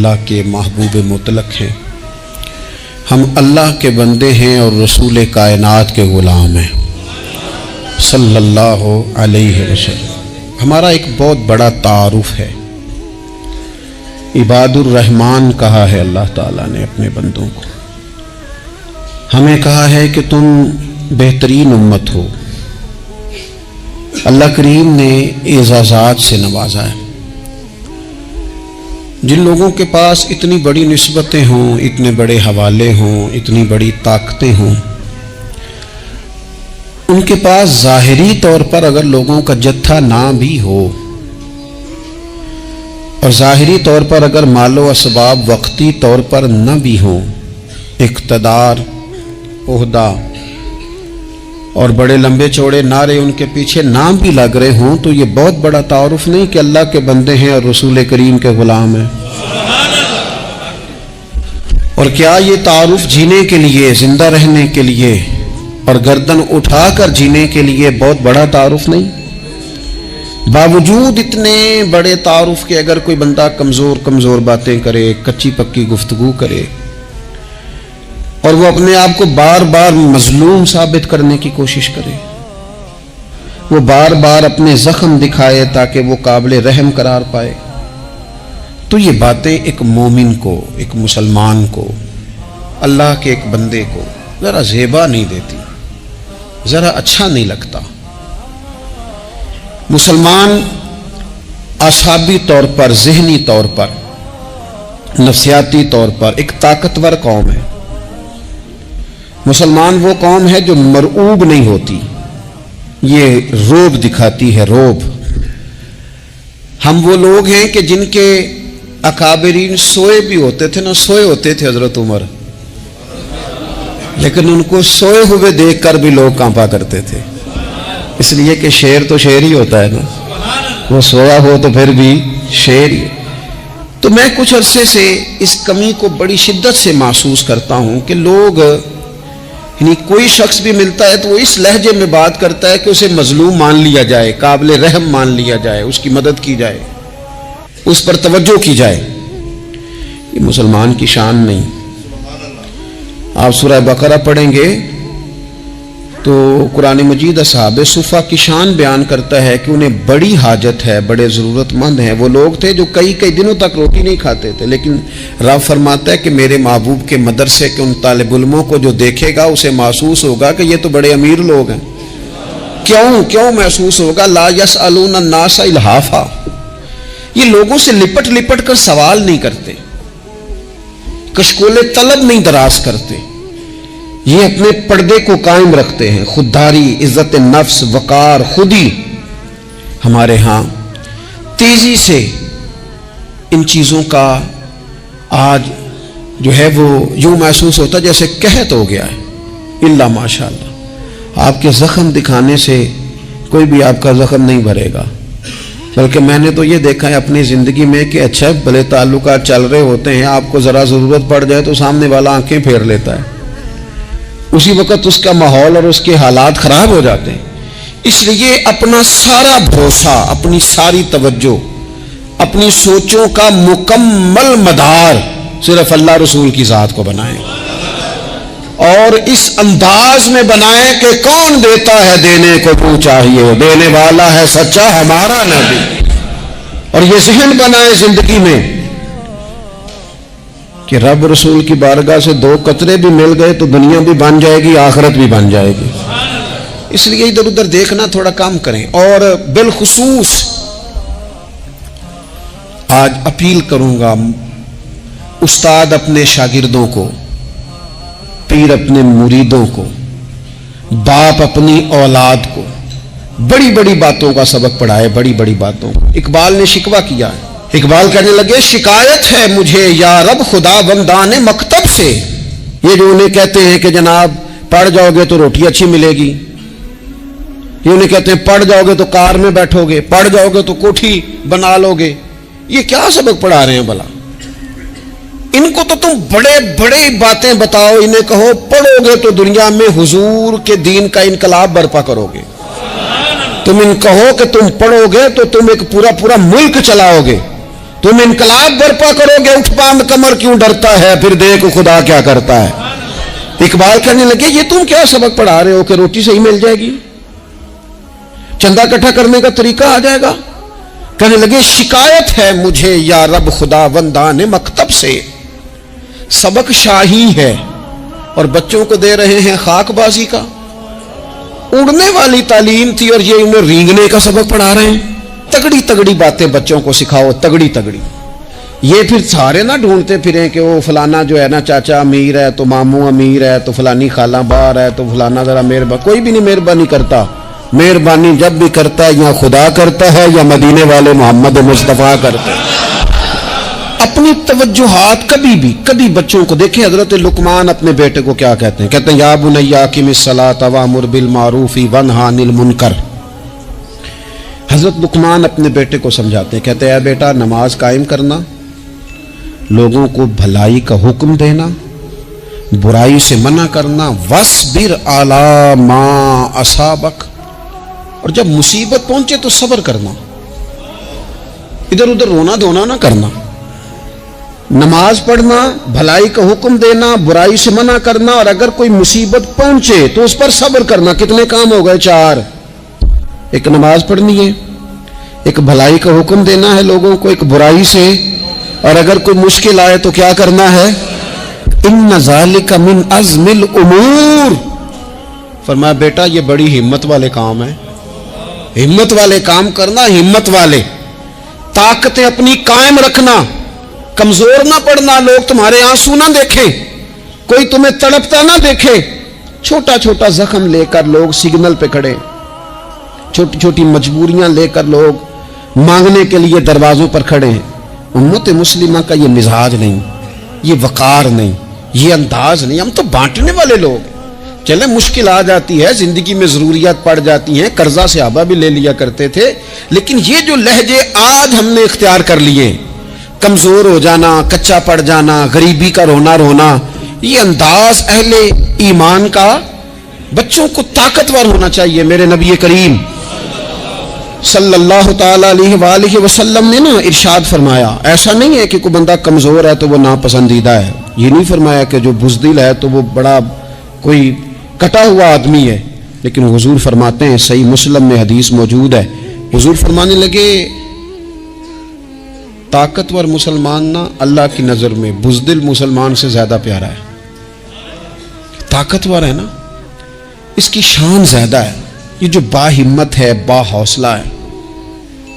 اللہ کے محبوب مطلق ہیں، ہم اللہ کے بندے ہیں اور رسول کائنات کے غلام ہیں صلی اللہ علیہ وسلم۔ ہمارا ایک بہت بڑا تعارف ہے، عباد الرحمن کہا ہے اللہ تعالیٰ نے اپنے بندوں کو، ہمیں کہا ہے کہ تم بہترین امت ہو۔ اللہ کریم نے اعزازات سے نوازا ہے۔ جن لوگوں کے پاس اتنی بڑی نسبتیں ہوں، اتنے بڑے حوالے ہوں، اتنی بڑی طاقتیں ہوں، ان کے پاس ظاہری طور پر اگر لوگوں کا جتھا نہ بھی ہو اور ظاہری طور پر اگر مال و اسباب وقتی طور پر نہ بھی ہوں، اقتدار، عہدہ اور بڑے لمبے چوڑے نعرے ان کے پیچھے نام بھی لگ رہے ہوں، تو یہ بہت بڑا تعارف نہیں کہ اللہ کے بندے ہیں اور رسول کریم کے غلام ہیں؟ اور کیا یہ تعارف جینے کے لیے، زندہ رہنے کے لیے اور گردن اٹھا کر جینے کے لیے بہت بڑا تعارف نہیں؟ باوجود اتنے بڑے تعارف کے اگر کوئی بندہ کمزور باتیں کرے، کچی پکی گفتگو کرے اور وہ اپنے آپ کو بار بار مظلوم ثابت کرنے کی کوشش کرے، وہ بار بار اپنے زخم دکھائے تاکہ وہ قابل رحم قرار پائے، تو یہ باتیں ایک مومن کو، ایک مسلمان کو، اللہ کے ایک بندے کو ذرا زیبا نہیں دیتی، ذرا اچھا نہیں لگتا۔ مسلمان اعصابی طور پر، ذہنی طور پر، نفسیاتی طور پر ایک طاقتور قوم ہے۔ مسلمان وہ قوم ہے جو مرعوب نہیں ہوتی، یہ روب دکھاتی ہے، روب۔ ہم وہ لوگ ہیں کہ جن کے اکابرین سوئے بھی ہوتے تھے، نہ سوئے ہوتے تھے حضرت عمر، لیکن ان کو سوئے ہوئے دیکھ کر بھی لوگ کانپا کرتے تھے، اس لیے کہ شیر تو شیر ہی ہوتا ہے نا، وہ سویا ہو تو پھر بھی شیر ہی۔ تو میں کچھ عرصے سے اس کمی کو بڑی شدت سے محسوس کرتا ہوں کہ لوگ، یعنی کوئی شخص بھی ملتا ہے تو وہ اس لہجے میں بات کرتا ہے کہ اسے مظلوم مان لیا جائے، قابل رحم مان لیا جائے، اس کی مدد کی جائے، اس پر توجہ کی جائے۔ یہ مسلمان کی شان نہیں۔ آپ سورہ بقرہ پڑھیں گے تو قرآن مجید اصحاب صفہ کی شان بیان کرتا ہے کہ انہیں بڑی حاجت ہے، بڑے ضرورت مند ہیں۔ وہ لوگ تھے جو کئی دنوں تک روٹی نہیں کھاتے تھے، لیکن رب فرماتا ہے کہ میرے محبوب کے مدرسے کے ان طالب علموں کو جو دیکھے گا اسے محسوس ہوگا کہ یہ تو بڑے امیر لوگ ہیں۔ کیوں محسوس ہوگا؟ لا یسألون الناس الحافا، یہ لوگوں سے لپٹ کر سوال نہیں کرتے، کشکول طلب نہیں دراز کرتے، یہ اپنے پردے کو قائم رکھتے ہیں۔ خودداری، عزت نفس، وقار، خودی، ہمارے ہاں تیزی سے ان چیزوں کا آج جو ہے وہ یوں محسوس ہوتا جیسے قحط ہو گیا ہے۔ الا ماشاءاللہ، آپ کے زخم دکھانے سے کوئی بھی آپ کا زخم نہیں بھرے گا، بلکہ میں نے تو یہ دیکھا ہے اپنی زندگی میں کہ اچھا بھلے تعلقات چل رہے ہوتے ہیں، آپ کو ذرا ضرورت پڑ جائے تو سامنے والا آنکھیں پھیر لیتا ہے، اسی وقت اس کا ماحول اور اس کے حالات خراب ہو جاتے ہیں۔ اس لیے اپنا سارا بھروسہ، اپنی ساری توجہ، اپنی سوچوں کا مکمل مدار صرف اللہ رسول کی ذات کو بنائیں، اور اس انداز میں بنائیں کہ کون دیتا ہے دینے کو تو چاہیے، دینے والا ہے سچا ہمارا نبی۔ اور یہ ذہن بنائیں زندگی میں کہ رب رسول کی بارگاہ سے 2 قطرے بھی مل گئے تو دنیا بھی بن جائے گی، آخرت بھی بن جائے گی۔ اس لیے ادھر ادھر دیکھنا تھوڑا کم کریں۔ اور بالخصوص آج اپیل کروں گا، استاد اپنے شاگردوں کو، پیر اپنے مریدوں کو، باپ اپنی اولاد کو بڑی بڑی باتوں کا سبق پڑھائے، بڑی بڑی باتوں۔ اقبال نے شکوہ کیا ہے، اقبال کہنے لگے شکایت ہے مجھے یا رب خدا بندان مکتب سے، یہ جو انہیں کہتے ہیں کہ جناب پڑھ جاؤ گے تو روٹی اچھی ملے گی، یہ انہیں کہتے ہیں پڑھ جاؤ گے تو کار میں بیٹھو گے، پڑھ جاؤ گے تو کوٹھی بنا لو گے، یہ کیا سبق پڑھا رہے ہیں بھلا؟ ان کو تو تم بڑے باتیں بتاؤ، انہیں کہو پڑھو گے تو دنیا میں حضور کے دین کا انقلاب برپا کرو گے، تم ان کہو کہ تم پڑھو گے تو تم ایک پورا ملک چلاؤ گے، تم انقلاب برپا کرو گے، اٹھ باندھ کمر کیوں ڈرتا ہے، پھر دیکھو خدا کیا کرتا ہے۔ اقبال کہنے لگے یہ تم کیا سبق پڑھا رہے ہو کہ روٹی صحیح مل جائے گی، چندہ اکٹھا کرنے کا طریقہ آ جائے گا؟ کہنے لگے شکایت ہے مجھے یا رب خدا وندان مکتب سے، سبق شاہی ہے اور بچوں کو دے رہے ہیں خاک بازی کا۔ اڑنے والی تعلیم تھی اور یہ انہیں رینگنے کا سبق پڑھا رہے ہیں۔ تگڑی تگڑی باتیں بچوں کو سکھاؤ، تگڑی تگڑی۔ یہ پھر سارے نہ ڈھونڈتے پھریں کہ وہ فلانا جو ہے نا چاچا امیر ہے تو ماموں امیر ہے تو فلانی خالہ باہر ہے تو فلانا ذرا مہربانی، کوئی بھی نہیں مہربانی کرتا۔ مہربانی جب بھی کرتا ہے یا خدا کرتا ہے یا مدینے والے محمد مصطفیٰ کرتے ہیں۔ اپنی توجہات کبھی بچوں کو دیکھیں، حضرت لقمان اپنے بیٹے کو کیا کہتے ہیں؟ کہتے ہیں یا بنی اقم الصلاۃ وامر بالمعروف وانہی عن المنکر۔ حضرت لقمان اپنے بیٹے کو سمجھاتے ہیں، کہتے ہیں اے بیٹا نماز قائم کرنا، لوگوں کو بھلائی کا حکم دینا، برائی سے منع کرنا، وَاصْبِرْ عَلَىٰ مَا أَصَابَكَ، اور جب مصیبت پہنچے تو صبر کرنا، ادھر ادھر رونا دھونا نہ کرنا۔ نماز پڑھنا، بھلائی کا حکم دینا، برائی سے منع کرنا، اور اگر کوئی مصیبت پہنچے تو اس پر صبر کرنا۔ کتنے کام ہو گئے؟ 4۔ ایک نماز پڑھنی ہے، ایک بھلائی کا حکم دینا ہے لوگوں کو، ایک برائی سے، اور اگر کوئی مشکل آئے تو کیا کرنا ہے؟ ان ذالک من عزم الامور۔ فرمایا بیٹا یہ بڑی ہمت والے کام ہیں، ہمت والے کام کرنا، ہمت والے، طاقتیں اپنی قائم رکھنا، کمزور نہ پڑنا، لوگ تمہارے آنسو نہ دیکھیں، کوئی تمہیں تڑپتا نہ دیکھے۔ چھوٹا چھوٹا زخم لے کر لوگ سگنل پہ کھڑے، چھوٹی چھوٹی مجبوریاں لے کر لوگ مانگنے کے لیے دروازوں پر کھڑے ہیں۔ امت مسلمہ کا یہ مزاج نہیں، یہ وقار نہیں، یہ انداز نہیں۔ ہم تو بانٹنے والے لوگ، چلے مشکل آ جاتی ہے، زندگی میں ضروریات پڑ جاتی ہیں، قرضہ صحابہ بھی لے لیا کرتے تھے، لیکن یہ جو لہجے آج ہم نے اختیار کر لیے، کمزور ہو جانا، کچا پڑ جانا، غریبی کا رونا، یہ انداز اہل ایمان کا۔ بچوں کو طاقتور ہونا چاہیے۔ میرے نبی کریم صلی اللہ تعالی علیہ وآلہ وسلم نے نا ارشاد فرمایا، ایسا نہیں ہے کہ کوئی بندہ کمزور ہے تو وہ ناپسندیدہ ہے، یہ نہیں فرمایا کہ جو بزدل ہے تو وہ بڑا کوئی کٹا ہوا آدمی ہے، لیکن حضور فرماتے ہیں، صحیح مسلم میں حدیث موجود ہے، حضور فرمانے لگے طاقتور مسلمان نا اللہ کی نظر میں بزدل مسلمان سے زیادہ پیارا ہے۔ طاقتور ہے نا، اس کی شان زیادہ ہے۔ یہ جو با ہمت ہے، با حوصلہ ہے،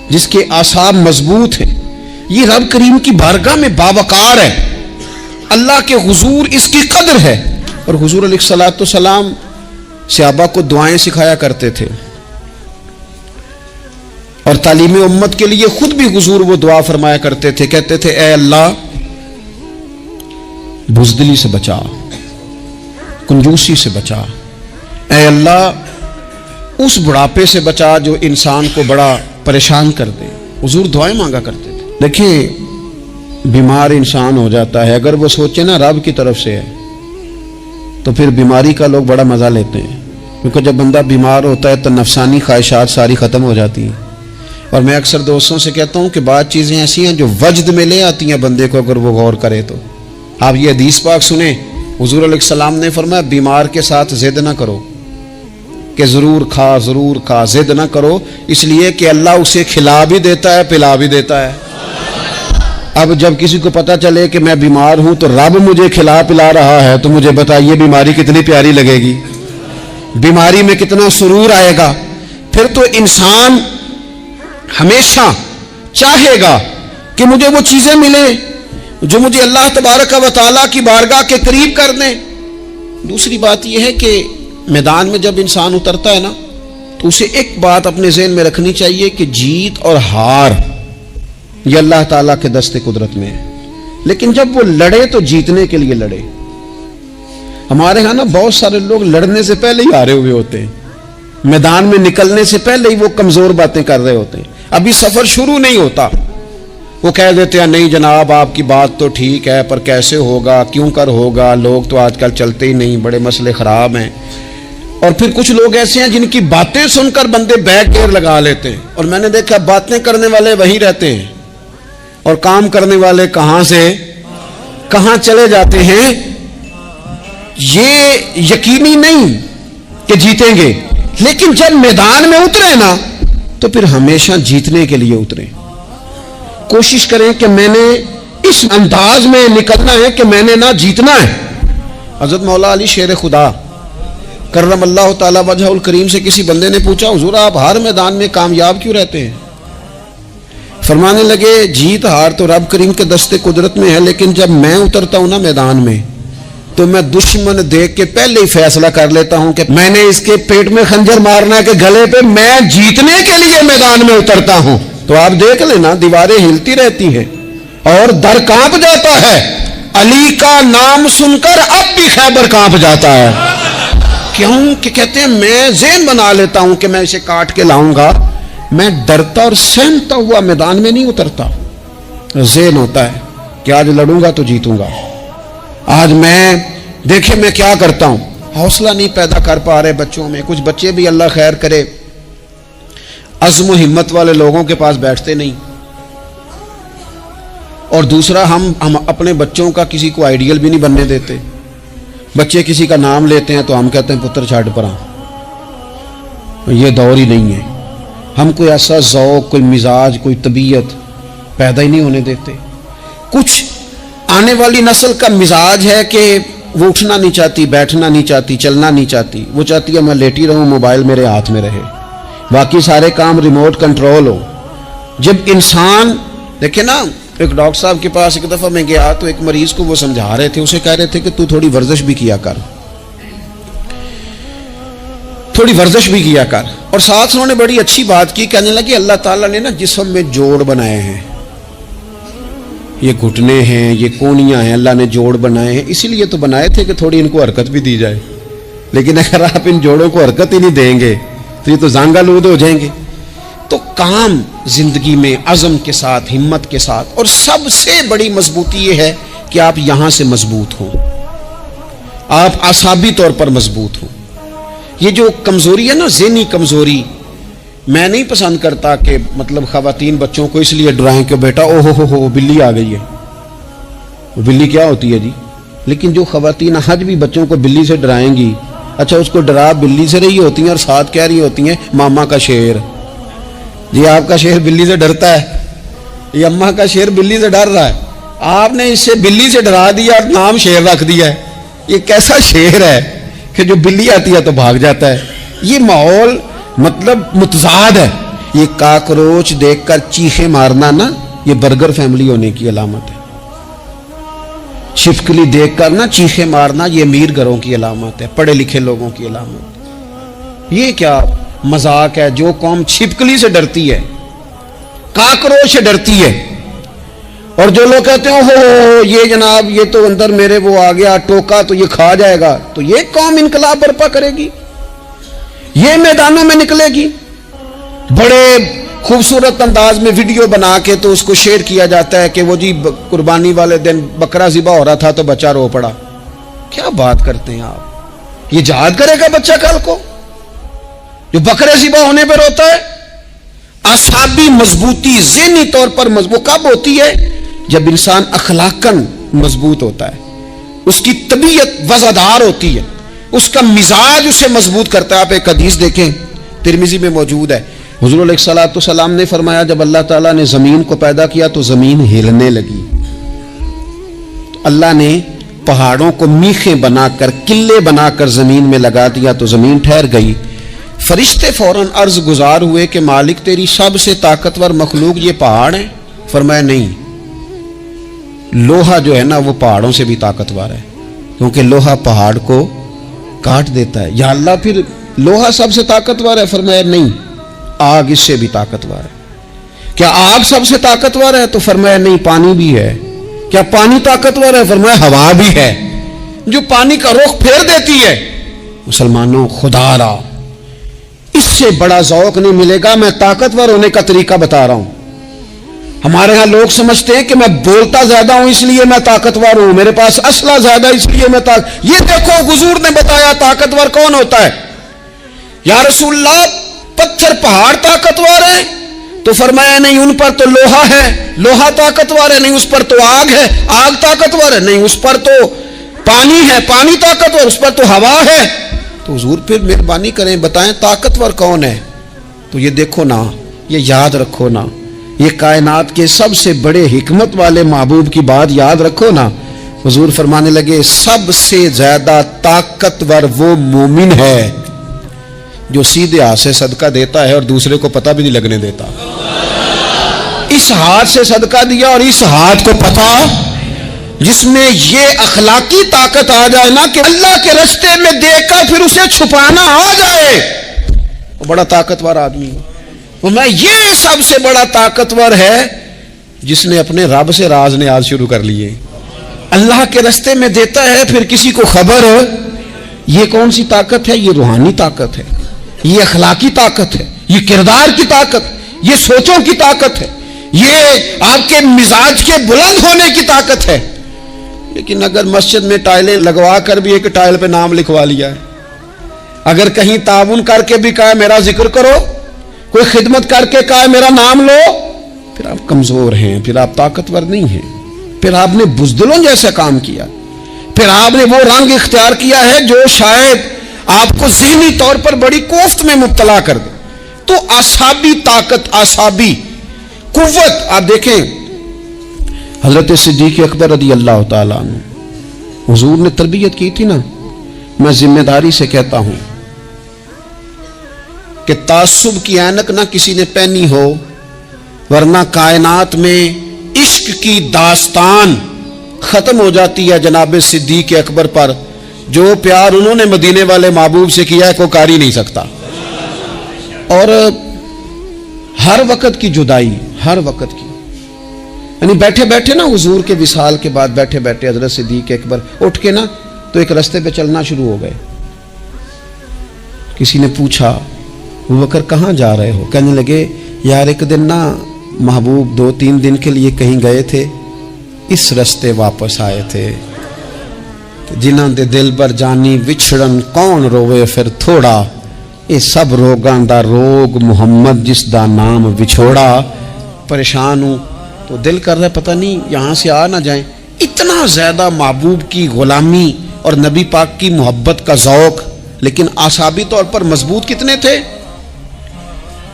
جس کے اعصاب مضبوط ہیں، یہ رب کریم کی بارگاہ میں باوقار ہے، اللہ کے حضور اس کی قدر ہے۔ اور حضور علیہ الصلوۃ والسلام صحابہ کو دعائیں سکھایا کرتے تھے، اور تعلیم امت کے لیے خود بھی حضور وہ دعا فرمایا کرتے تھے، کہتے تھے اے اللہ بزدلی سے بچا، کنجوسی سے بچا، اے اللہ اس بڑھاپے سے بچا جو انسان کو بڑا پریشان کر دے۔ حضور دعائیں مانگا کرتے تھے۔ دیکھیں بیمار انسان ہو جاتا ہے، اگر وہ سوچے نا رب کی طرف سے ہے تو پھر بیماری کا لوگ بڑا مزہ لیتے ہیں، کیونکہ جب بندہ بیمار ہوتا ہے تو نفسانی خواہشات ساری ختم ہو جاتی ہیں۔ اور میں اکثر دوستوں سے کہتا ہوں کہ بعض چیزیں ایسی ہیں جو وجد میں لے آتی ہیں بندے کو، اگر وہ غور کرے تو۔ آپ یہ حدیث پاک سنیں، حضور علیہ السلام نے فرمایا بیمار کے ساتھ ضد نہ کرو کہ ضرور کھا، ضد نہ کرو، اس لیے کہ اللہ اسے کھلا بھی دیتا ہے، پلا بھی دیتا ہے۔ اب جب کسی کو پتا چلے کہ میں بیمار ہوں تو رب مجھے کھلا پلا رہا ہے تو مجھے بتائیے بیماری کتنی پیاری لگے گی، بیماری میں کتنا سرور آئے گا۔ پھر تو انسان ہمیشہ چاہے گا کہ مجھے وہ چیزیں ملیں جو مجھے اللہ تبارک و تعالیٰ کی بارگاہ کے قریب کر دیں۔ دوسری بات یہ ہے کہ میدان میں جب انسان اترتا ہے نا تو اسے ایک بات اپنے ذہن میں رکھنی چاہیے کہ جیت اور ہار یہ اللہ تعالیٰ کے دست قدرت میں ہے، لیکن جب وہ لڑے تو جیتنے کے لیے لڑے۔ ہمارے ہاں نا بہت سارے لوگ لڑنے سے پہلے ہی ہارے ہوئے ہوتے ہیں، میدان میں نکلنے سے پہلے ہی وہ کمزور باتیں کر رہے ہوتے ہیں، ابھی سفر شروع نہیں ہوتا، وہ کہہ دیتے ہیں نہیں جناب آپ کی بات تو ٹھیک ہے پر کیسے ہوگا، کیوں کر ہوگا، لوگ تو آج کل چلتے ہی نہیں، بڑے مسئلے خراب ہیں۔ اور پھر کچھ لوگ ایسے ہیں جن کی باتیں سن کر بندے بیک گیئر لگا لیتے ہیں، اور میں نے دیکھا باتیں کرنے والے وہیں رہتے ہیں اور کام کرنے والے کہاں سے کہاں چلے جاتے ہیں. یہ یقینی نہیں کہ جیتیں گے، لیکن جب میدان میں اترے نا تو پھر ہمیشہ جیتنے کے لیے اترے. کوشش کریں کہ میں نے اس انداز میں نکلنا ہے کہ میں نے نہ جیتنا ہے. حضرت مولا علی شیر خدا کرم اللہ تعالی وجہ الکریم سے کسی بندے نے پوچھا، حضور آپ ہر میدان میں کامیاب کیوں رہتے ہیں؟ فرمانے لگے جیت ہار تو رب کریم کے دستے قدرت میں ہے، لیکن جب میں اترتا ہوں نا میدان میں تو میں دشمن دیکھ کے پہلے ہی فیصلہ کر لیتا ہوں کہ میں نے اس کے پیٹ میں خنجر مارنا ہے کہ گلے پہ، میں جیتنے کے لیے میدان میں اترتا ہوں. تو آپ دیکھ لینا دیواریں ہلتی رہتی ہیں اور در کانپ جاتا ہے. علی کا نام سن کر اب بھی خیبر کانپ جاتا ہے. کیوں کہ کہتے ہیں میں ذہن بنا لیتا ہوں کہ میں اسے کاٹ کے لاؤں گا، میں ڈرتا اور سہمتا ہوا میدان میں نہیں اترتا. ذہن ہوتا ہے کہ آج لڑوں گا تو جیتوں گا، آج میں دیکھیں میں کیا کرتا ہوں. حوصلہ نہیں پیدا کر پا رہے بچوں میں. کچھ بچے بھی اللہ خیر کرے عزم و ہمت والے لوگوں کے پاس بیٹھتے نہیں. اور دوسرا ہم اپنے بچوں کا کسی کو آئیڈیل بھی نہیں بننے دیتے. بچے کسی کا نام لیتے ہیں تو ہم کہتے ہیں پتر چھاٹ پرا. یہ دور ہی نہیں ہے. ہم کوئی ایسا ذوق، کوئی مزاج، کوئی طبیعت پیدا ہی نہیں ہونے دیتے. کچھ آنے والی نسل کا مزاج ہے کہ وہ اٹھنا نہیں چاہتی، بیٹھنا نہیں چاہتی، چلنا نہیں چاہتی. وہ چاہتی ہے میں لیٹی رہوں، موبائل میرے ہاتھ میں رہے، باقی سارے کام ریموٹ کنٹرول ہو. جب انسان دیکھیں نا، ایک ڈاکٹر صاحب کے پاس ایک دفعہ میں گیا تو ایک مریض کو وہ سمجھا رہے تھے، اسے کہہ رہے تھے کہ تو تھوڑی ورزش بھی کیا کر، تھوڑی ورزش بھی کیا کر. اور ساتھ انہوں نے بڑی اچھی بات کی، کہنے لگے اللہ تعالیٰ نے نا جسم میں جوڑ بنائے ہیں، یہ گھٹنے ہیں، یہ کونیاں ہیں، اللہ نے جوڑ بنائے ہیں، اسی لیے تو بنائے تھے کہ تھوڑی ان کو حرکت بھی دی جائے. لیکن اگر آپ ان جوڑوں کو حرکت ہی نہیں دیں گے تو یہ تو زانگا لود ہو جائیں گے. تو کام زندگی میں عزم کے ساتھ، ہمت کے ساتھ، اور سب سے بڑی مضبوطی یہ ہے کہ آپ یہاں سے مضبوط ہوں، آپ اعصابی طور پر مضبوط ہوں. یہ جو کمزوری ہے نا، ذہنی کمزوری، میں نہیں پسند کرتا کہ مطلب خواتین بچوں کو اس لیے ڈرائیں کہ بیٹا او ہو بلی آ گئی ہے. وہ بلی کیا ہوتی ہے جی؟ لیکن جو خواتین حج بھی بچوں کو بلی سے ڈرائیں گی، اچھا اس کو ڈرا بلی سے رہی ہوتی ہیں اور ساتھ کہہ رہی ہوتی ہیں ماما کا شیر. جی آپ کا شیر بلی سے ڈرتا ہے، یہ اماں کا شیر بلی سے ڈر رہا ہے، آپ نے اس سے بلی سے ڈرا دیا اور نام شیر رکھ دیا ہے. یہ کیسا شیر ہے کہ جو بلی آتی ہے تو بھاگ جاتا ہے. یہ ماحول مطلب متضاد ہے. یہ کاکروچ دیکھ کر چیخیں مارنا نا، یہ برگر فیملی ہونے کی علامت ہے. چھپکلی دیکھ کر نا چیخیں مارنا، یہ امیر گھروں کی علامت ہے، پڑھے لکھے لوگوں کی علامت. یہ کیا مذاق ہے؟ جو قوم چھپکلی سے ڈرتی ہے، کاکروچ سے ڈرتی ہے، اور جو لوگ کہتے ہیں ہو یہ جناب یہ تو اندر میرے وہ آ گیا ٹوکا تو یہ کھا جائے گا، تو یہ قوم انقلاب برپا کرے گی، یہ میدانوں میں نکلے گی. بڑے خوبصورت انداز میں ویڈیو بنا کے تو اس کو شیئر کیا جاتا ہے کہ وہ جی قربانی والے دن بکرا ذبح ہو رہا تھا تو بچہ رو پڑا. کیا بات کرتے ہیں آپ؟ یہ جہاد کرے گا بچہ کل کو جو بکرے ذبح ہونے پہ روتا ہے؟ اعصابی مضبوطی ذہنی طور پر مضبوط کب ہوتی ہے؟ جب انسان اخلاقاً مضبوط ہوتا ہے، اس کی طبیعت وزادار ہوتی ہے، اس کا مزاج اسے مضبوط کرتا ہے. آپ ایک حدیث دیکھیں ترمذی میں موجود ہے، حضور علیہ الصلوۃ والسلام نے فرمایا جب اللہ تعالیٰ نے زمین کو پیدا کیا تو زمین ہلنے لگی. تو اللہ نے پہاڑوں کو میخیں بنا کر، قلعے بنا کر زمین میں لگا دیا تو زمین ٹھہر گئی. فرشتے فوراً عرض گزار ہوئے کہ مالک تیری سب سے طاقتور مخلوق یہ پہاڑ ہیں؟ فرمایا نہیں، لوہا جو ہے نا وہ پہاڑوں سے بھی طاقتور ہے، کیونکہ لوہا پہاڑ کو کاٹ دیتا ہے. یا اللہ پھر لوہا سب سے طاقتور ہے؟ فرمایا نہیں، آگ اس سے بھی طاقتور ہے. کیا آگ سب سے طاقتور ہے؟ تو فرمایا نہیں، پانی بھی ہے. کیا پانی طاقتور ہے؟ فرمایا ہوا بھی ہے جو پانی کا رخ پھیر دیتی ہے. مسلمانوں خدا را اس سے بڑا ذوق نہیں ملے گا. میں طاقتور ہونے کا طریقہ بتا رہا ہوں. ہمارے ہاں لوگ سمجھتے ہیں کہ میں بولتا زیادہ ہوں اس لیے میں طاقتور ہوں، میرے پاس اسلحہ زیادہ اس لیے میں یہ دیکھو حضور نے بتایا طاقتور کون ہوتا ہے. یا رسول اللہ پتھر پہاڑ طاقتور ہے تو فرمایا نہیں ان پر تو لوہا ہے، لوہا طاقتور ہے، نہیں اس پر تو آگ ہے، آگ طاقتور ہے، نہیں اس پر تو پانی ہے، پانی طاقتور، اس پر تو ہوا ہے۔ تو حضور پھر مہربانی کریں بتائیں طاقتور کون ہے؟ تو یہ دیکھو نا، یہ یاد رکھو نا، یہ کائنات کے سب سے بڑے حکمت والے محبوب کی بات یاد رکھو نا۔ حضور فرمانے لگے سب سے زیادہ طاقتور وہ مومن ہے جو سیدھے ہاتھ سے صدقہ دیتا ہے اور دوسرے کو پتہ بھی نہیں لگنے دیتا۔ اس ہاتھ سے صدقہ دیا اور اس ہاتھ کو پتہ، جس میں یہ اخلاقی طاقت آ جائے نا کہ اللہ کے رستے میں دیکھ کر پھر اسے چھپانا آ جائے، وہ بڑا طاقتور آدمی ہے۔ میں یہ سب سے بڑا طاقتور ہے جس نے اپنے رب سے راز نیاز شروع کر لیے، اللہ کے رستے میں دیتا ہے پھر کسی کو خبر۔ یہ کون سی طاقت ہے؟ یہ روحانی طاقت ہے، یہ اخلاقی طاقت ہے، یہ کردار کی طاقت، یہ سوچوں کی طاقت ہے، یہ آپ کے مزاج کے بلند ہونے کی طاقت ہے۔ لیکن اگر مسجد میں ٹائلیں لگوا کر بھی ایک ٹائل پہ نام لکھوا لیا ہے، اگر کہیں تعاون کر کے بھی کہا میرا ذکر کرو، کوئی خدمت کر کے کہا میرا نام لو، پھر آپ کمزور ہیں، پھر آپ طاقتور نہیں ہیں، پھر آپ نے بزدلوں جیسا کام کیا، پھر آپ نے وہ رنگ اختیار کیا ہے جو شاید آپ کو ذہنی طور پر بڑی کوفت میں مبتلا کر دے۔ تو اعصابی طاقت، اعصابی قوت، آپ دیکھیں حضرت صدیق اکبر رضی اللہ تعالیٰ عنہ، حضور نے تربیت کی تھی نا۔ میں ذمہ داری سے کہتا ہوں کہ تعصب کی اینک نہ کسی نے پہنی ہو، ورنہ کائنات میں عشق کی داستان ختم ہو جاتی ہے جناب صدیق اکبر پر۔ جو پیار انہوں نے مدینے والے محبوب سے کیا ہے کوئی کر ہی نہیں سکتا۔ اور ہر وقت کی جدائی، ہر وقت کی، یعنی بیٹھے بیٹھے نا حضور کے وصال کے بعد بیٹھے بیٹھے حضرت صدیق اکبر اٹھ کے نا تو ایک رستے پہ چلنا شروع ہو گئے۔ کسی نے پوچھا ابو بکر کہاں جا رہے ہو؟ کہنے لگے یار ایک دن نا محبوب 2-3 دن کے لیے کہیں گئے تھے، اس رستے واپس آئے تھے، جنہاں دے دل بر جانی وچھڑن کون روے پھر تھوڑا، اے سب روگاں دا روگ محمد جس دا نام وچھوڑا۔ پریشان ہوں تو دل کر رہا ہے پتہ نہیں یہاں سے آ نہ جائیں۔ اتنا زیادہ محبوب کی غلامی اور نبی پاک کی محبت کا ذوق، لیکن اعصابی طور پر مضبوط کتنے تھے؟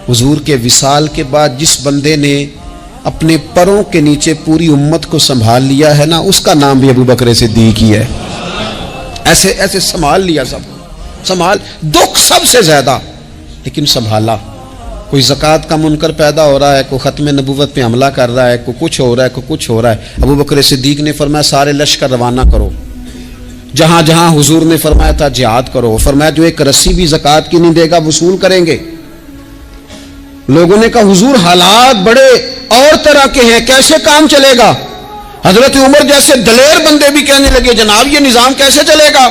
حضور کے وصال کے بعد جس بندے نے اپنے پروں کے نیچے پوری امت کو سنبھال لیا ہے نا، اس کا نام بھی ابو بکر صدیق ہی ہے۔ ایسے ایسے سنبھال لیا، سب سنبھال، دکھ سب سے زیادہ لیکن سنبھالا۔ کوئی زکوٰۃ کا منکر پیدا ہو رہا ہے، کوئی ختم نبوت پہ حملہ کر رہا ہے، کوئی کچھ ہو رہا ہے، کوئی کچھ ہو رہا ہے، ابو بکر صدیق نے فرمایا سارے لشکر روانہ کرو، جہاں جہاں حضور نے فرمایا تھا جہاد کرو۔ فرمایا جو ایک رسی بھی زکوٰۃ کی نہیں دے گا وصول کریں گے۔ لوگوں نے کہا حضور حالات بڑے اور طرح کے ہیں، کیسے کام چلے گا؟ حضرت عمر جیسے دلیر بندے بھی کہنے لگے جناب یہ نظام کیسے چلے گا؟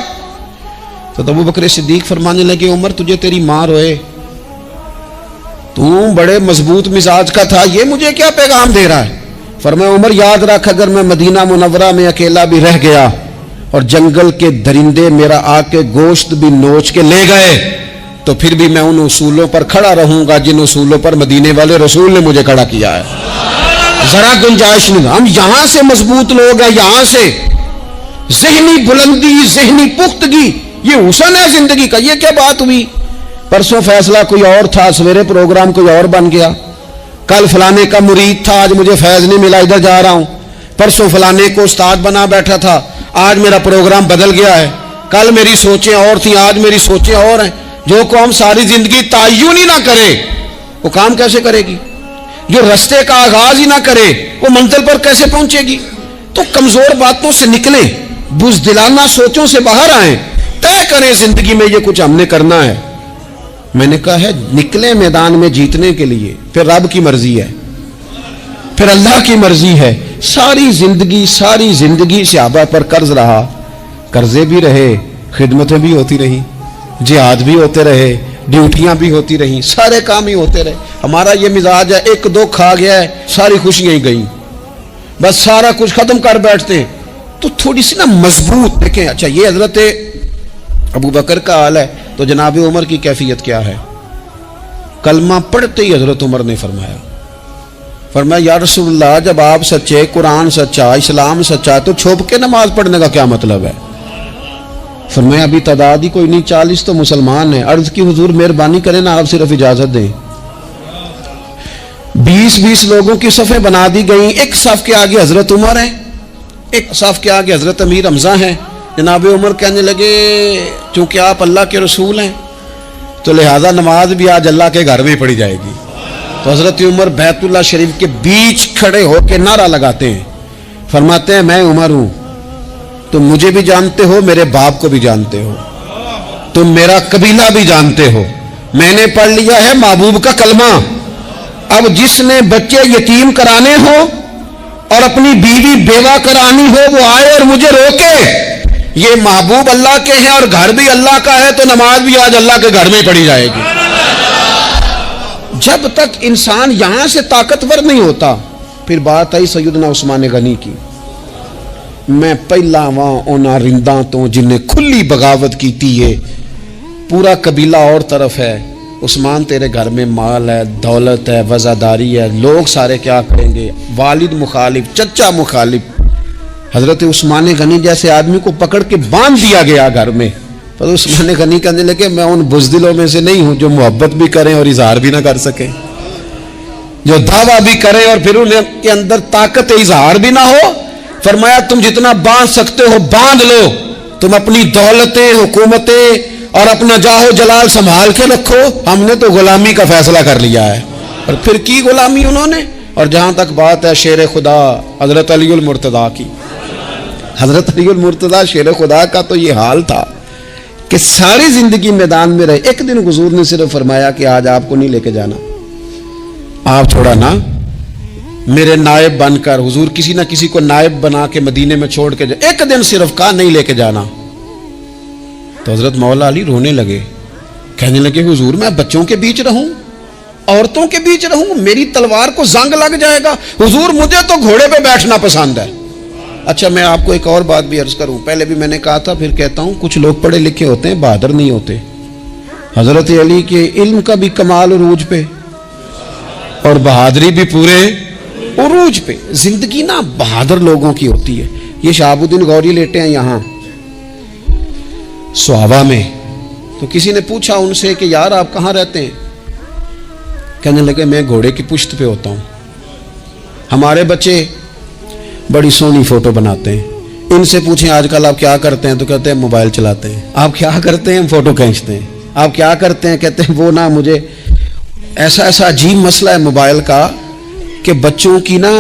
تو ابو بکر صدیق فرمانے لگے عمر تجھے تیری ماں روئے، تو بڑے مضبوط مزاج کا تھا، یہ مجھے کیا پیغام دے رہا ہے؟ فرمایا عمر یاد رکھ اگر میں مدینہ منورہ میں اکیلا بھی رہ گیا اور جنگل کے درندے میرا آ کے گوشت بھی نوچ کے لے گئے تو پھر بھی میں ان اصولوں پر کھڑا رہوں گا جن اصولوں پر مدینے والے رسول نے مجھے کھڑا کیا ہے۔ ذرا گنجائش نہیں، ہم یہاں سے مضبوط لوگ ہیں، یہاں سے ذہنی بلندی، ذہنی پختگی، یہ حسن ہے زندگی کا۔ یہ کیا بات ہوئی؟ پرسوں فیصلہ کوئی اور تھا، سویرے پروگرام کوئی اور بن گیا، کل فلانے کا مرید تھا، آج مجھے فیض نہیں ملا ادھر جا رہا ہوں، پرسوں فلانے کو استاد بنا بیٹھا تھا، آج میرا پروگرام بدل گیا ہے، کل میری سوچیں اور تھیں آج میری سوچیں اور ہیں۔ جو قوم ساری زندگی تعین ہی نہ کرے وہ کام کیسے کرے گی؟ جو رستے کا آغاز ہی نہ کرے وہ منزل پر کیسے پہنچے گی؟ تو کمزور باتوں سے نکلیں، بزدلانہ سوچوں سے باہر آئیں، طے کریں زندگی میں یہ کچھ ہم نے کرنا ہے۔ میں نے کہا ہے نکلیں میدان میں جیتنے کے لیے، پھر رب کی مرضی ہے، پھر اللہ کی مرضی ہے۔ ساری زندگی صحابہ پر قرض رہا، قرضے بھی رہے، خدمتیں بھی ہوتی رہی، جہاد بھی ہوتے رہے، ڈیوٹیاں بھی ہوتی رہیں، سارے کام ہی ہوتے رہے۔ ہمارا یہ مزاج ہے ایک دو کھا گیا ہے ساری خوشیاں ہی گئیں، بس سارا کچھ ختم کر بیٹھتے ہیں۔ تو تھوڑی سی نا مضبوط دیکھیں۔ اچھا یہ حضرت ابو بکر کا حال ہے تو جناب عمر کی کیفیت کیا ہے؟ کلمہ پڑھتے ہی حضرت عمر نے فرمایا فرمایا یا رسول اللہ جب آپ سچے، قرآن سچا، اسلام سچا، تو چھپ کے نماز پڑھنے کا کیا مطلب ہے؟ فرمایا ابھی تعداد ہی کوئی نہیں، 40 تو مسلمان ہیں۔ عرض کی حضور مہربانی کریں نا، آپ صرف اجازت دیں۔ 20 لوگوں کی صفیں بنا دی گئیں، ایک صف کے آگے حضرت عمر ہیں، ایک صف کے آگے حضرت امیر حمزہ ہیں۔ جناب عمر کہنے لگے چونکہ آپ اللہ کے رسول ہیں تو لہذا نماز بھی آج اللہ کے گھر میں پڑھی جائے گی۔ تو حضرت عمر بیت اللہ شریف کے بیچ کھڑے ہو کے نعرہ لگاتے ہیں، فرماتے ہیں میں عمر ہوں، تم مجھے بھی جانتے ہو، میرے باپ کو بھی جانتے ہو، تم میرا قبیلہ بھی جانتے ہو، میں نے پڑھ لیا ہے محبوب کا کلمہ۔ اب جس نے بچے یتیم کرانے ہو اور اپنی بیوی بیوہ کرانی ہو وہ آئے اور مجھے روکے۔ یہ محبوب اللہ کے ہیں اور گھر بھی اللہ کا ہے، تو نماز بھی آج اللہ کے گھر میں پڑھی جائے گی۔ جب تک انسان یہاں سے طاقتور نہیں ہوتا، پھر بات آئی سیدنا عثمان غنی کی، میں پہلا وہاں اونا رنداں تو جنہیں کھلی بغاوت کی تھی، ہے پورا قبیلہ اور طرف ہے، عثمان تیرے گھر میں مال ہے، دولت ہے، وزاداری ہے، لوگ سارے کیا کریں گے، والد مخالف، چچا مخالف۔ حضرت عثمان غنی جیسے آدمی کو پکڑ کے باندھ دیا گیا گھر میں۔ پر عثمان غنی کہنے لگے میں ان بزدلوں میں سے نہیں ہوں جو محبت بھی کریں اور اظہار بھی نہ کر سکیں، جو دعویٰ بھی کریں اور پھر ان کے اندر طاقت اظہار بھی نہ ہو۔ فرمایا تم جتنا باندھ سکتے ہو باندھ لو، تم اپنی دولتیں، حکومتیں اور اپنا جاہ و جلال سنبھال کے رکھو، ہم نے تو غلامی کا فیصلہ کر لیا ہے۔ اور پھر کی غلامی انہوں نے۔ اور جہاں تک بات ہے شیر خدا حضرت علی المرتضیٰ کی، حضرت علی المرتضیٰ شیر خدا کا تو یہ حال تھا کہ ساری زندگی میدان میں رہے۔ ایک دن حضور نے صرف فرمایا کہ آج آپ کو نہیں لے کے جانا، آپ تھوڑا نا میرے نائب بن کر، حضور کسی نہ کسی کو نائب بنا کے مدینے میں چھوڑ کے ایک دن صرف کہا نہیں لے کے جانا۔ تو حضرت مولا علی رونے لگے، کہنے لگے حضور میں بچوں کے بیچ رہوں، عورتوں کے بیچ رہوں، میری تلوار کو زنگ لگ جائے گا، حضور مجھے تو گھوڑے پہ بیٹھنا پسند ہے۔ اچھا میں آپ کو ایک اور بات بھی عرض کروں، پہلے بھی میں نے کہا تھا پھر کہتا ہوں، کچھ لوگ پڑھے لکھے ہوتے ہیں بہادر نہیں ہوتے۔ حضرت علی کے علم کا بھی کمال عروج پہ اور بہادری بھی پورے عروج پہ۔ زندگی نا بہادر لوگوں کی ہوتی ہے۔ یہ شہاب الدین غوری لیٹے ہیں یہاں سوابا میں، تو کسی نے پوچھا ان سے کہ یار آپ کہاں رہتے ہیں؟ کہنے لگے میں گھوڑے کی پشت پہ ہوتا ہوں، ہمارے بچے بڑی سونی فوٹو بناتے ہیں، ان سے پوچھیں آج کل آپ کیا کرتے ہیں تو کہتے ہیں موبائل چلاتے ہیں۔ آپ کیا کرتے ہیں؟ ہم فوٹو کھینچتے ہیں۔ آپ کیا کرتے ہیں؟ کہتے ہیں وہ نا مجھے ایسا عجیب مسئلہ ہے موبائل کا کہ بچوں کی نا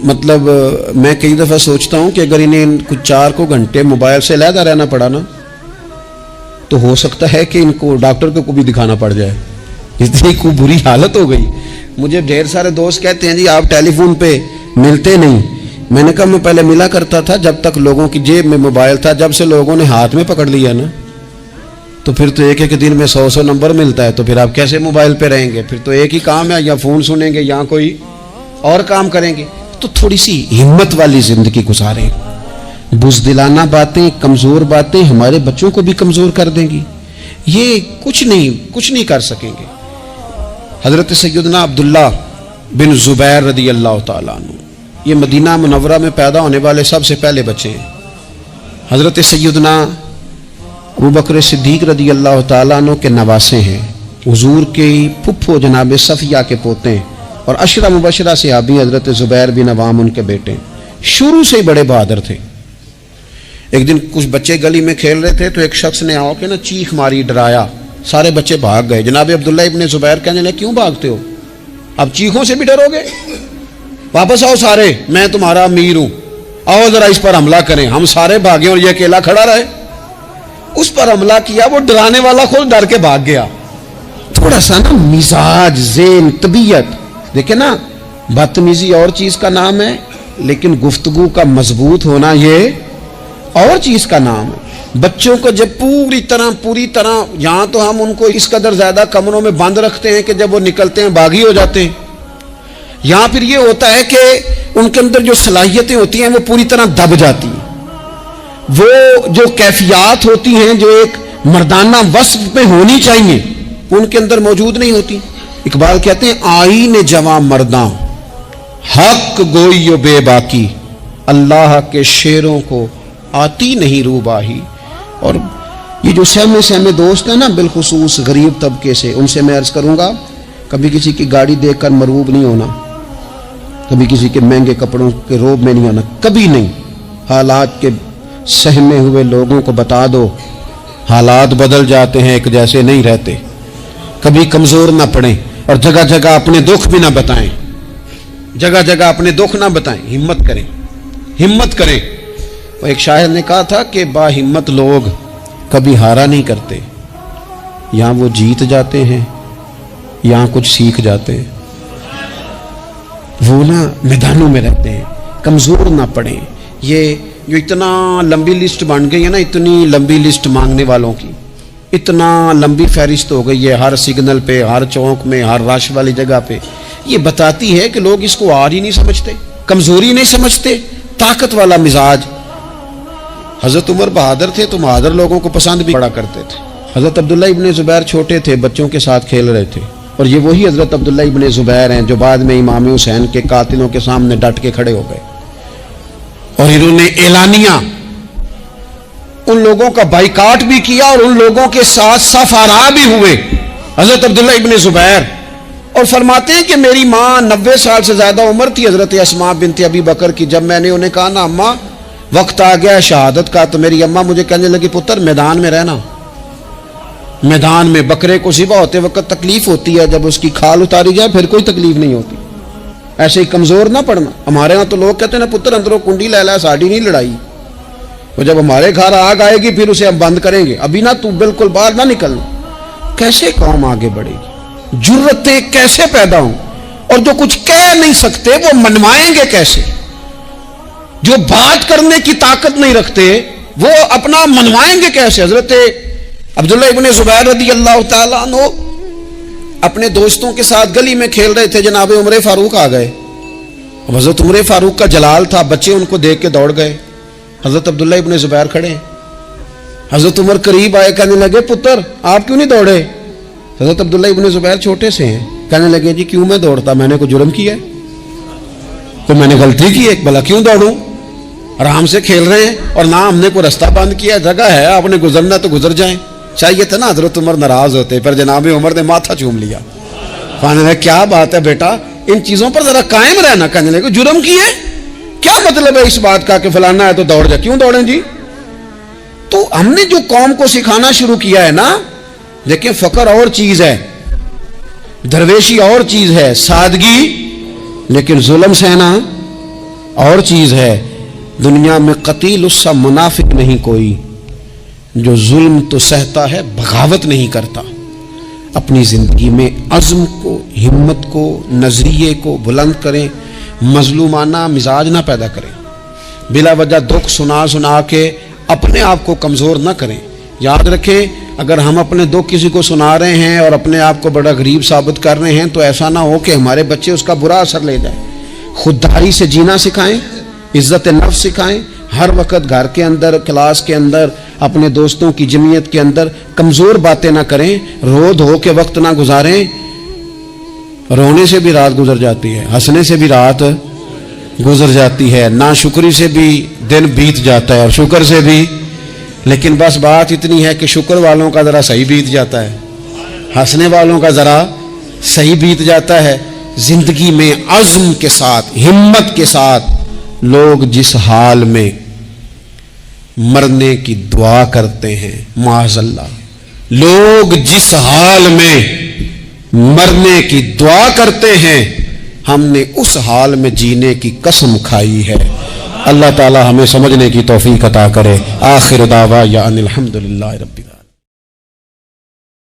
مطلب میں کئی دفعہ سوچتا ہوں کہ اگر انہیں کچھ 4 گھنٹے موبائل سے علیحدہ رہنا پڑا نا تو ہو سکتا ہے کہ ان کو ڈاکٹر کو بھی دکھانا پڑ جائے، اتنی کو بری حالت ہو گئی۔ مجھے ڈھیر سارے دوست کہتے ہیں جی آپ ٹیلی فون پہ ملتے نہیں۔ میں نے کہا میں پہلے ملا کرتا تھا جب تک لوگوں کی جیب میں موبائل تھا، جب سے لوگوں نے ہاتھ میں پکڑ لیا نا تو پھر تو ایک دن میں 100 نمبر ملتا ہے، تو پھر آپ کیسے موبائل پہ رہیں گے؟ پھر تو ایک ہی کام ہے، یا فون سنیں گے یا کوئی اور کام کریں گے۔ تو تھوڑی سی ہمت والی زندگی گزاریں۔ بزدلانہ باتیں، کمزور باتیں ہمارے بچوں کو بھی کمزور کر دیں گی، یہ کچھ نہیں کر سکیں گے۔ حضرت سیدنا عبداللہ بن زبیر رضی اللہ تعالیٰ عنہ یہ مدینہ منورہ میں پیدا ہونے والے سب سے پہلے بچے ہیں۔ حضرت سیدنا ابوبکر صدیق رضی اللہ تعالیٰ عنہ کے نواسے ہیں، حضور کے پھپھو جناب صفیہ کے پوتے ہیں، اور عشرہ مبشرہ صحابی حضرت زبیر بن عوام ان کے بیٹے ہیں۔ شروع سے ہی بڑے بہادر تھے۔ ایک دن کچھ بچے گلی میں کھیل رہے تھے تو ایک شخص نے آ کے نا چیخ ماری، ڈرایا، سارے بچے بھاگ گئے۔ جناب عبداللہ ابن زبیر کہنے لگے کیوں بھاگتے ہو؟ اب چیخوں سے بھی ڈرو گے؟ واپس آؤ سارے، میں تمہارا امیر ہوں، آؤ ذرا اس پر حملہ کریں۔ ہم سارے بھاگے اور یہ اکیلا کھڑا رہے۔ اس پر حملہ کیا، وہ ڈرانے والا خود ڈر کے بھاگ گیا۔ تھوڑا سا نا مزاج، ذہن، طبیعت دیکھیں نا، بدتمیزی اور چیز کا نام ہے لیکن گفتگو کا مضبوط ہونا یہ اور چیز کا نام ہے۔ بچوں کو جب پوری طرح یہاں تو ہم ان کو اس قدر زیادہ کمروں میں بند رکھتے ہیں کہ جب وہ نکلتے ہیں باغی ہو جاتے ہیں، یہاں پھر یہ ہوتا ہے کہ ان کے اندر جو صلاحیتیں ہوتی ہیں وہ پوری طرح دب جاتی ہیں، وہ جو کیفیات ہوتی ہیں جو ایک مردانہ وصف میں ہونی چاہیے ان کے اندر موجود نہیں ہوتی۔ اقبال کہتے ہیں آئین جواں مرداں حق گوئی و بے باکی، اللہ کے شیروں کو آتی نہیں روباہی۔ اور یہ جو سہمے دوست ہیں نا، بالخصوص غریب طبقے سے، ان سے میں عرض کروں گا کبھی کسی کی گاڑی دیکھ کر مرعوب نہیں ہونا، کبھی کسی کے مہنگے کپڑوں کے روب میں نہیں ہونا، کبھی نہیں۔ حالات کے سہمے ہوئے لوگوں کو بتا دو حالات بدل جاتے ہیں، ایک جیسے نہیں رہتے۔ کبھی کمزور نہ پڑیں اور جگہ جگہ اپنے دکھ بھی نہ بتائیں، جگہ جگہ اپنے دکھ نہ بتائیں، ہمت کریں، ہمت کریں۔ وہ ایک شاعر نے کہا تھا کہ با ہمت لوگ کبھی ہارا نہیں کرتے، یہاں وہ جیت جاتے ہیں، یہاں کچھ سیکھ جاتے ہیں۔ وہ نا میدانوں میں رہتے ہیں، کمزور نہ پڑیں۔ یہ جو اتنا لمبی لسٹ بن گئی ہے نا، اتنی لمبی لسٹ مانگنے والوں کی، اتنا لمبی فہرست ہو گئی ہے ہر سگنل پہ، ہر چوک میں، ہر رش والی جگہ پہ، یہ بتاتی ہے کہ لوگ اس کو ہار ہی نہیں سمجھتے، کمزوری نہیں سمجھتے، طاقت والا مزاج۔ حضرت عمر بہادر تھے تو بہادر لوگوں کو پسند بھی بڑا کرتے تھے۔ حضرت عبداللہ ابن زبیر چھوٹے تھے، بچوں کے ساتھ کھیل رہے تھے، اور یہ وہی حضرت عبداللہ ابن زبیر ہیں جو بعد میں امام حسین کے قاتلوں کے سامنے ڈٹ کے کھڑے ہو گئے، اور انہوں نے اعلانیہ ان لوگوں کا بائیکاٹ بھی کیا اور ان لوگوں کے ساتھ صف آرا بھی ہوئے، حضرت عبداللہ ابن زبیر۔ اور فرماتے ہیں کہ میری ماں 90 سال سے زیادہ عمر تھی حضرت اسماء بنت ابی بکر کی، جب میں نے انہیں کہا نا اماں وقت آ گیا شہادت کا، تو میری اماں مجھے کہنے لگی پتر میدان میں رہنا، میدان میں بکرے کو ذبح ہوتے وقت تکلیف ہوتی ہے، جب اس کی کھال اتاری جائے پھر کوئی تکلیف نہیں ہوتی، ایسے ہی کمزور نہ پڑنا۔ ہمارے ہاں تو لوگ کہتے ہیں نا پتر اندروں کنڈی لے لا، ساڑی نہیں لڑائی، وہ جب ہمارے گھر آگ آئے گی پھر اسے ہم بند کریں گے، ابھی نہ تو بالکل باہر نہ نکلنا۔ کیسے قوم آگے بڑھے گی؟ جرتیں کیسے پیدا ہوں؟ اور جو کچھ کہہ نہیں سکتے وہ منوائیں گے کیسے؟ جو بات کرنے کی طاقت نہیں رکھتے وہ اپنا منوائیں گے کیسے؟ حضرت عبداللہ ابن زبیر رضی اللہ تعالیٰ عنہ اپنے دوستوں کے ساتھ گلی میں کھیل رہے تھے، جناب عمر فاروق آ گئے، حضرت عمر فاروق کا جلال تھا، بچے ان کو دیکھ کے دوڑ گئے، حضرت عبداللہ ابن زبیر کھڑے ہیں، حضرت عمر قریب آئے، کہنے لگے پتر آپ کیوں نہیں دوڑے؟ حضرت عبداللہ ابن زبیر چھوٹے سے ہیں، کہنے لگے جی کیوں میں دوڑتا، میں نے کوئی جرم کیا ہے، کوئی میں نے غلطی کی ہے، بھلا کیوں دوڑوں؟ آرام سے کھیل رہے ہیں اور نہ ہم نے کوئی رستہ بند کیا، جگہ ہے، آپ نے گزرنا تو گزر جائیں۔ چاہیے تھا نا حضرت عمر ناراض ہوتے، پر جناب عمر نے ماتھا چوم لیا، کہنے لگے کیا بات ہے بیٹا، ان چیزوں پر ذرا قائم رہنا، کہنے لگے جرم کی ہے، کیا مطلب ہے اس بات کا کہ فلانا ہے تو دوڑ جائے، کیوں دوڑیں جی؟ تو ہم نے جو قوم کو سکھانا شروع کیا ہے نا، دیکھیں فقر اور چیز ہے، درویشی اور چیز ہے، سادگی، لیکن ظلم سہنا اور چیز ہے۔ دنیا میں قتیل اس سا منافق نہیں کوئی جو ظلم تو سہتا ہے بغاوت نہیں کرتا۔ اپنی زندگی میں عزم کو، ہمت کو، نظریے کو بلند کریں، مظلومانہ مزاج نہ پیدا کریں، بلا وجہ دکھ سنا کے اپنے آپ کو کمزور نہ کریں۔ یاد رکھیں اگر ہم اپنے دکھ کسی کو سنا رہے ہیں اور اپنے آپ کو بڑا غریب ثابت کر رہے ہیں تو ایسا نہ ہو کہ ہمارے بچے اس کا برا اثر لے جائیں۔ خودداری سے جینا سکھائیں، عزت نفس سکھائیں، ہر وقت گھر کے اندر، کلاس کے اندر، اپنے دوستوں کی جمعیت کے اندر کمزور باتیں نہ کریں، رو دھو کے وقت نہ گزاریں۔ رونے سے بھی رات گزر جاتی ہے، ہنسنے سے بھی رات گزر جاتی ہے، ناشکری سے بھی دن بیت جاتا ہے اور شکر سے بھی، لیکن بس بات اتنی ہے کہ شکر والوں کا ذرا صحیح بیت جاتا ہے، ہنسنے والوں کا ذرا صحیح بیت جاتا ہے۔ زندگی میں عزم کے ساتھ، ہمت کے ساتھ لوگ جس حال میں مرنے کی دعا کرتے ہیں، معاذ اللہ، لوگ جس حال میں مرنے کی دعا کرتے ہیں، ہم نے اس حال میں جینے کی قسم کھائی ہے۔ اللہ تعالی ہمیں سمجھنے کی توفیق عطا کرے۔ آخر دعوانا ان الحمدللہ رب